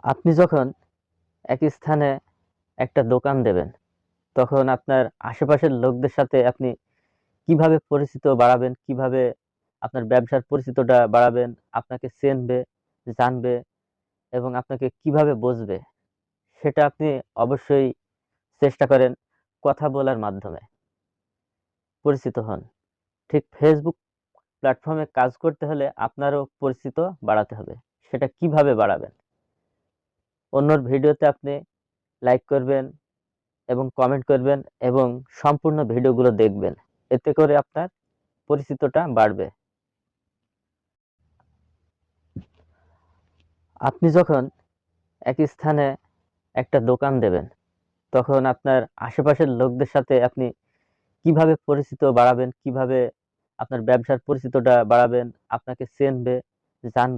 আপনি যখন এক স্থানে একটা দোকান দেবেন, তখন আপনার আশেপাশের লোকদের সাথে আপনি কিভাবে পরিচিত বাড়াবেন, কিভাবে আপনার ব্যবসার পরিচিতটা বাড়াবেন, আপনাকে চিনবে, জানবে এবং আপনাকে কিভাবে বুঝবে, সেটা আপনি অবশ্যই চেষ্টা করেন কথা বলার মাধ্যমে পরিচিত হন। ঠিক ফেসবুক প্ল্যাটফর্মে কাজ করতে হলে আপনারও পরিচিত বাড়াতে হবে। সেটা কিভাবে বাড়াবেন? অন্যর ভিডিওতে আপনি লাইক করবেন এবং কমেন্ট করবেন এবং সম্পূর্ণ ভিডিওগুলো দেখবেন। এতে করে আপনার পরিচিতটা বাড়বে। আপনি যখন এক স্থানে একটা দোকান দেবেন, তখন আপনার আশেপাশের লোকদের সাথে আপনি কিভাবে পরিচিত বাড়াবেন, কিভাবে আপনার ব্যবসার পরিচিতটা বাড়াবেন, আপনাকে চিনবে, জানবে